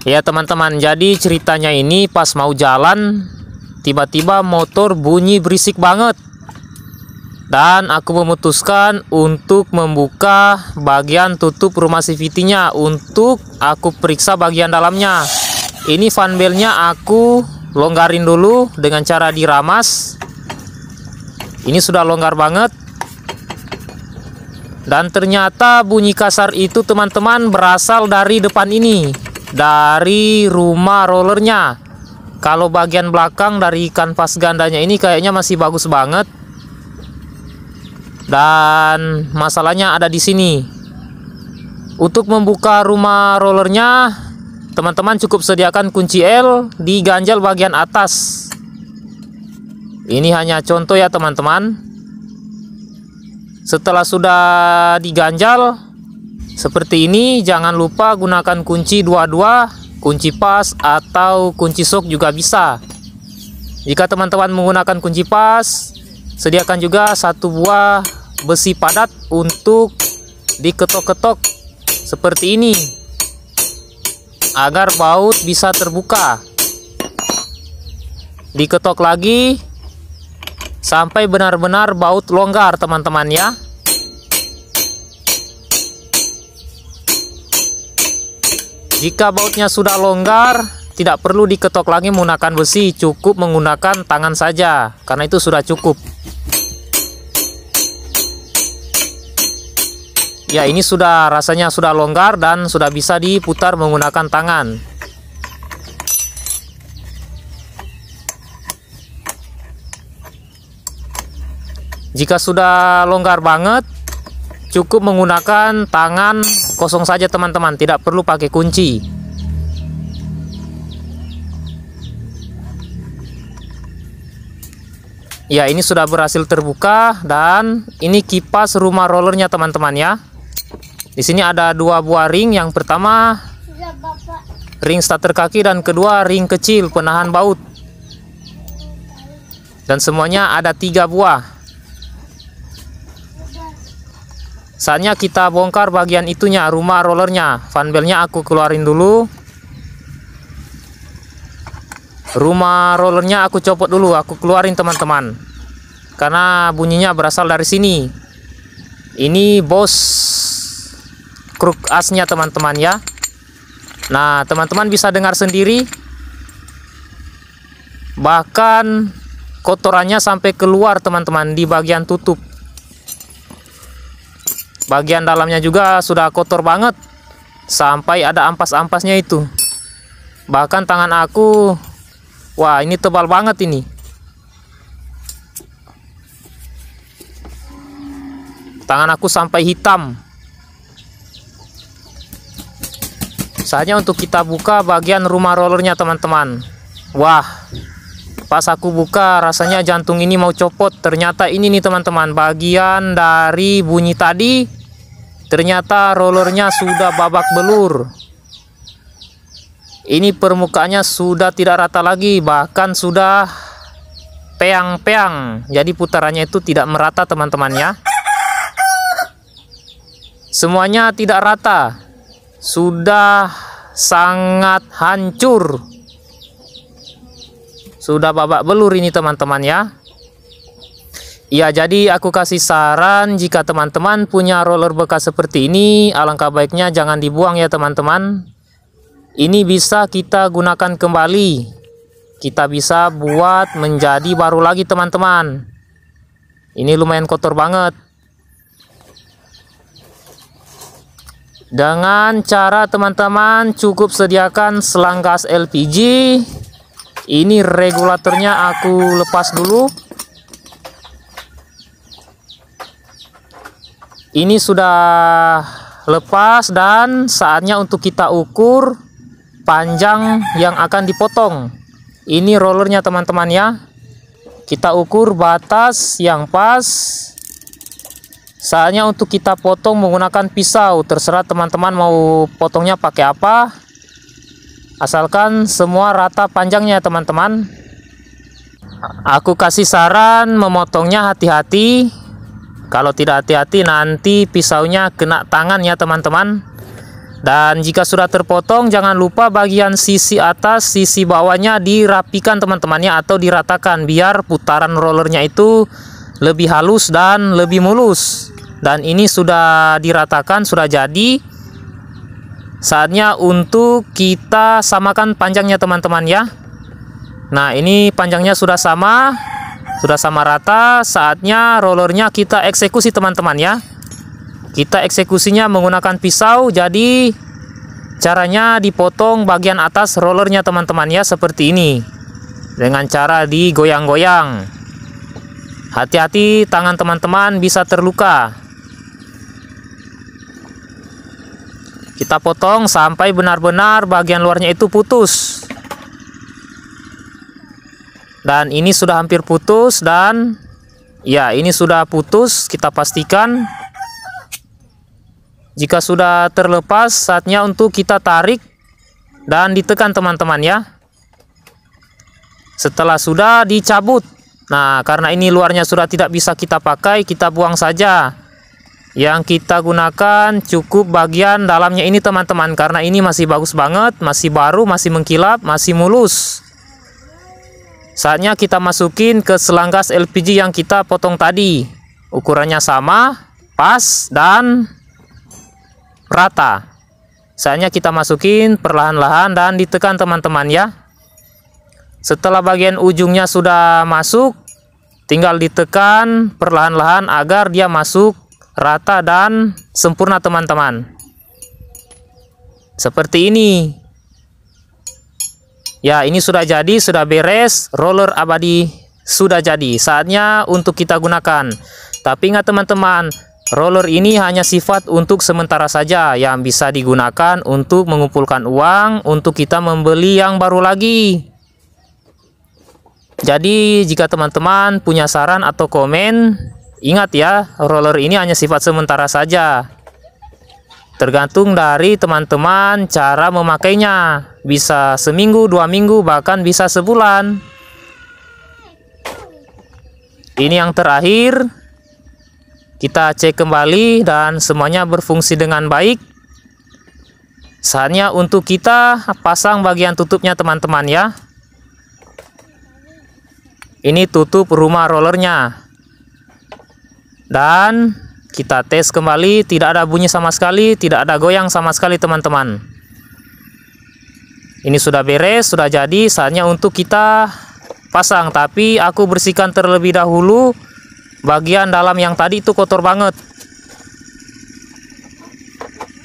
Ya teman-teman, jadi ceritanya ini pas mau jalan, tiba-tiba motor bunyi berisik banget. Dan aku memutuskan untuk membuka bagian tutup rumah CVT-nya untuk aku periksa bagian dalamnya. Ini fan bell-nya aku longgarin dulu dengan cara diramas. Ini sudah longgar banget. Dan ternyata bunyi kasar itu teman-teman berasal dari depan ini, dari rumah rollernya. Kalau bagian belakang dari kanvas gandanya ini kayaknya masih bagus banget. Dan masalahnya ada di sini. Untuk membuka rumah rollernya, teman-teman cukup sediakan kunci L di ganjal bagian atas. Ini hanya contoh ya teman-teman. Setelah sudah diganjal seperti ini, jangan lupa gunakan kunci 22, kunci pas atau kunci sok juga bisa. Jika teman-teman menggunakan kunci pas, sediakan juga satu buah besi padat untuk diketok-ketok seperti ini agar baut bisa terbuka. Diketok lagi sampai benar-benar baut longgar teman-teman ya. Jika bautnya sudah longgar, tidak perlu diketok lagi menggunakan besi, cukup menggunakan tangan saja karena itu sudah cukup. Ya, ini sudah rasanya sudah longgar dan sudah bisa diputar menggunakan tangan. Jika sudah longgar banget, cukup menggunakan tangan kosong saja teman-teman, tidak perlu pakai kunci. Ya, ini sudah berhasil terbuka dan ini kipas rumah rollernya teman-teman ya. Di sini ada dua buah ring, yang pertama ring starter kaki dan kedua ring kecil penahan baut. Dan semuanya ada 3 buah. Saatnya kita bongkar bagian itunya, rumah rollernya. Fan bell-nya aku keluarin dulu. Rumah rollernya aku copot dulu, aku keluarin teman-teman. Karena bunyinya berasal dari sini. Ini bos kruk asnya teman-teman ya. Nah, teman-teman bisa dengar sendiri. Bahkan kotorannya sampai keluar teman-teman di bagian tutup. Bagian dalamnya juga sudah kotor banget, sampai ada ampas-ampasnya itu. Bahkan tangan aku, wah ini tebal banget ini. Tangan aku sampai hitam. Saatnya untuk kita buka bagian rumah rollernya teman-teman. Wah, pas aku buka rasanya jantung ini mau copot. Ternyata ini nih teman-teman, bagian dari bunyi tadi. Ternyata rollernya sudah babak belur. Ini permukaannya sudah tidak rata lagi, bahkan sudah peang-peang. Jadi putarannya itu tidak merata teman-teman ya. Semuanya tidak rata. Sudah sangat hancur. Sudah babak belur ini teman-teman ya. Ya, jadi aku kasih saran, jika teman-teman punya roller bekas seperti ini, alangkah baiknya jangan dibuang ya teman-teman. Ini bisa kita gunakan kembali. Kita bisa buat menjadi baru lagi teman-teman. Ini lumayan kotor banget. Dengan cara teman-teman cukup sediakan selang gas LPG. Ini regulatornya aku lepas dulu. Ini sudah lepas dan saatnya untuk kita ukur panjang yang akan dipotong. Ini rollernya teman-teman ya. Kita ukur batas yang pas. Saatnya untuk kita potong menggunakan pisau. Terserah teman-teman mau potongnya pakai apa. Asalkan semua rata panjangnya teman-teman. Aku kasih saran memotongnya hati-hati. Kalau tidak hati-hati nanti pisaunya kena tangan ya teman-teman. Dan jika sudah terpotong, jangan lupa bagian sisi atas, sisi bawahnya dirapikan teman-temannya, atau diratakan biar putaran rollernya itu lebih halus dan lebih mulus. Dan ini sudah diratakan, sudah jadi. Saatnya untuk kita samakan panjangnya teman-teman ya. Nah, ini panjangnya sudah sama rata. Saatnya rollernya kita eksekusi teman-teman ya. Kita eksekusinya menggunakan pisau. Jadi caranya dipotong bagian atas rollernya teman-teman ya, seperti ini, dengan cara digoyang-goyang. Hati-hati, tangan teman-teman bisa terluka. Kita potong sampai benar-benar bagian luarnya itu putus. Dan ini sudah hampir putus, dan ya, ini sudah putus. Kita pastikan. Jika sudah terlepas, saatnya untuk kita tarik dan ditekan teman-teman ya. Setelah sudah dicabut, nah karena ini luarnya sudah tidak bisa kita pakai, kita buang saja. Yang kita gunakan cukup bagian dalamnya ini teman-teman, karena ini masih bagus banget, masih baru, masih mengkilap, masih mulus. Saatnya kita masukin ke selanggas LPG yang kita potong tadi. Ukurannya sama, pas, dan rata. Saatnya kita masukin perlahan-lahan dan ditekan teman-teman ya. Setelah bagian ujungnya sudah masuk, tinggal ditekan perlahan-lahan agar dia masuk rata dan sempurna teman-teman. Seperti ini. Ya, ini sudah jadi, sudah beres. Roller abadi sudah jadi. Saatnya untuk kita gunakan. Tapi ingat teman-teman, roller ini hanya sifat untuk sementara saja, yang bisa digunakan untuk mengumpulkan uang untuk kita membeli yang baru lagi. Jadi jika teman-teman punya saran atau komen, ingat ya, roller ini hanya sifat sementara saja. Tergantung dari teman-teman cara memakainya. Bisa seminggu, 2 minggu, bahkan bisa sebulan. Ini yang terakhir. Kita cek kembali dan semuanya berfungsi dengan baik. Saatnya untuk kita pasang bagian tutupnya teman-teman ya. Ini tutup rumah rollernya. Dan kita tes kembali, tidak ada bunyi sama sekali, tidak ada goyang sama sekali teman-teman. Ini sudah beres, sudah jadi. Saatnya untuk kita pasang, tapi aku bersihkan terlebih dahulu. Bagian dalam yang tadi itu kotor banget.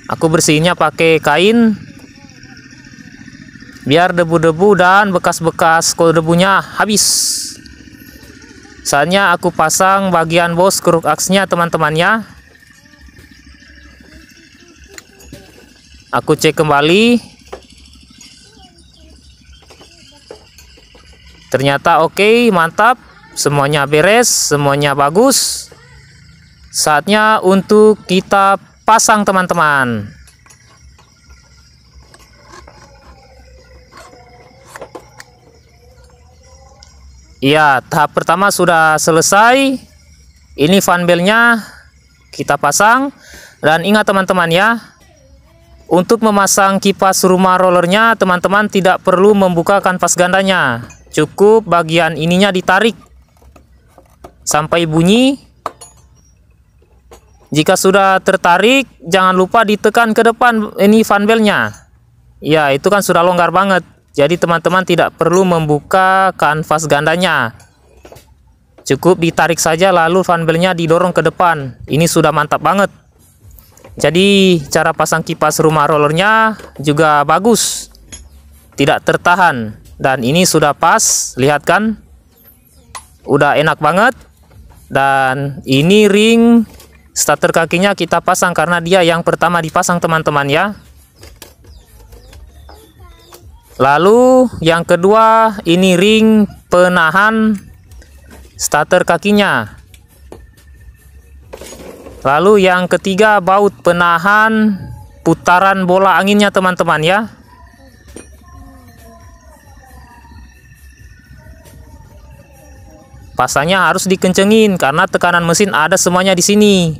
Aku bersihinnya pakai kain biar debu-debu dan bekas-bekas debunya habis. Saatnya aku pasang bagian bos kruk aksnya teman-teman ya. Aku cek kembali. Ternyata oke, mantap. Semuanya beres, semuanya bagus. Saatnya untuk kita pasang teman-teman. Iya, tahap pertama sudah selesai. Ini fan belnya kita pasang. Dan ingat teman-teman ya, untuk memasang kipas rumah rollernya, teman-teman tidak perlu membuka kanvas gandanya. Cukup bagian ininya ditarik sampai bunyi. Jika sudah tertarik, jangan lupa ditekan ke depan ini fan belnya. Ya, itu kan sudah longgar banget. Jadi teman-teman tidak perlu membuka kanvas gandanya. Cukup ditarik saja lalu fan belnya didorong ke depan. Ini sudah mantap banget. Jadi cara pasang kipas rumah rollernya juga bagus. Tidak tertahan. Dan ini sudah pas, lihat kan? Udah enak banget. Dan ini ring starter kakinya kita pasang karena dia yang pertama dipasang teman-teman ya. Lalu yang kedua ini ring penahan starter kakinya. Lalu yang ketiga baut penahan putaran bola anginnya teman-teman ya. Pasangnya harus dikencengin karena tekanan mesin ada semuanya di sini.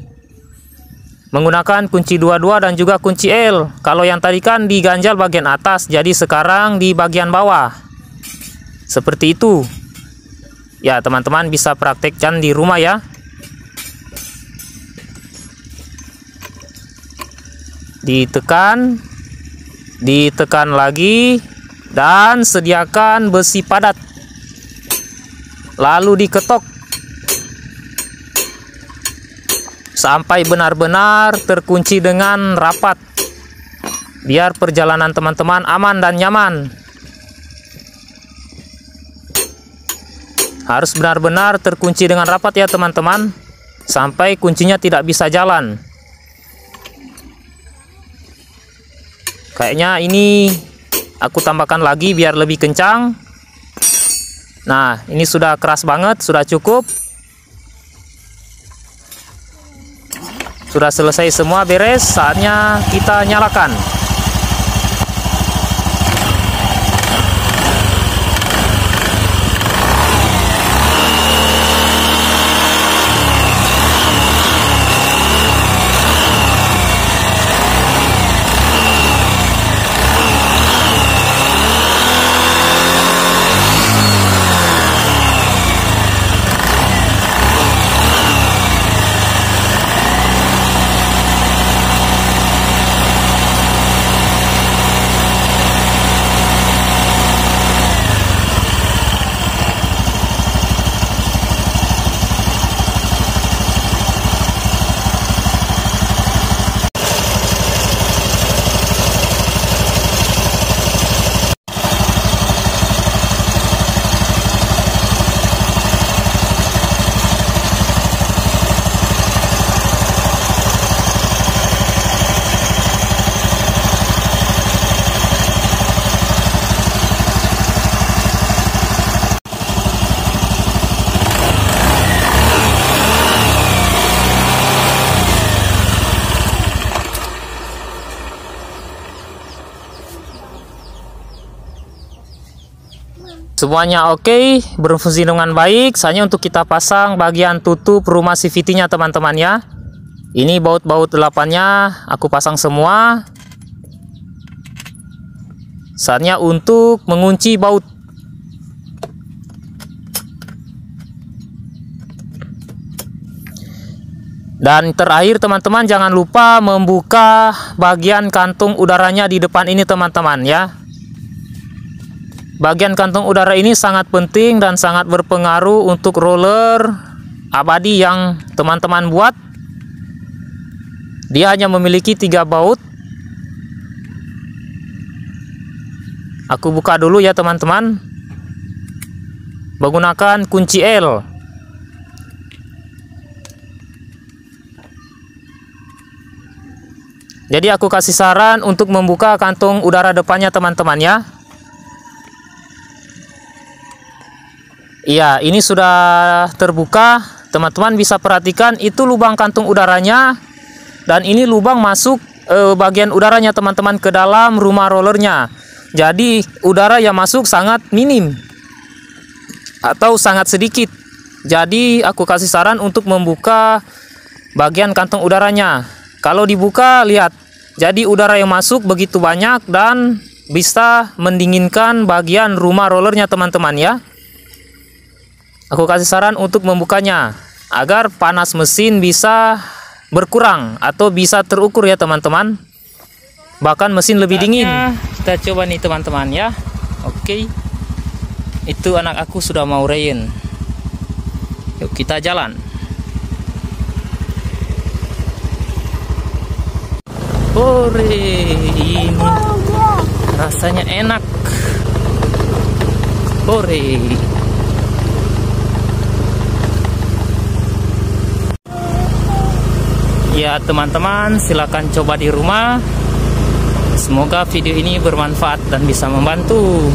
menggunakan kunci 22 dan juga kunci L. Kalau yang tadi kan diganjal bagian atas, jadi sekarang di bagian bawah. Seperti itu. Ya, teman-teman bisa praktekkan di rumah ya. Ditekan, ditekan lagi, dan sediakan besi padat. Lalu diketok sampai benar-benar terkunci dengan rapat, biar perjalanan teman-teman aman dan nyaman. Harus benar-benar terkunci dengan rapat ya teman-teman, sampai kuncinya tidak bisa jalan. Kayaknya ini aku tambahkan lagi biar lebih kencang. Nah, ini sudah keras banget, sudah cukup. Sudah selesai semua, beres. Saatnya kita nyalakan. Semuanya oke, berfungsi dengan baik. Saatnya untuk kita pasang bagian tutup rumah CVT-nya teman-teman ya. Ini baut-baut 8-nya aku pasang semua. Saatnya untuk mengunci baut. Dan terakhir teman-teman, jangan lupa membuka bagian kantung udaranya di depan ini teman-teman ya. Bagian kantung udara ini sangat penting dan sangat berpengaruh untuk roller abadi yang teman-teman buat. Dia hanya memiliki 3 baut. Aku buka dulu ya teman-teman, menggunakan kunci L. Jadi aku kasih saran untuk membuka kantung udara depannya teman-teman ya. Iya, ini sudah terbuka. Teman-teman bisa perhatikan itu lubang kantung udaranya, dan ini lubang masuk bagian udaranya teman-teman ke dalam rumah rollernya. Jadi udara yang masuk sangat minim atau sangat sedikit. Jadi aku kasih saran untuk membuka bagian kantung udaranya. Kalau dibuka, lihat, jadi udara yang masuk begitu banyak dan bisa mendinginkan bagian rumah rollernya teman-teman ya. Aku kasih saran untuk membukanya agar panas mesin bisa berkurang atau bisa terukur ya teman-teman. Bahkan mesin lebih dingin. Kita coba nih teman-teman ya. Oke. Itu anak aku sudah mau rain. Yuk kita jalan. Ore, ini rasanya enak. Ore. Ya teman-teman, silakan coba di rumah. Semoga video ini bermanfaat dan bisa membantu.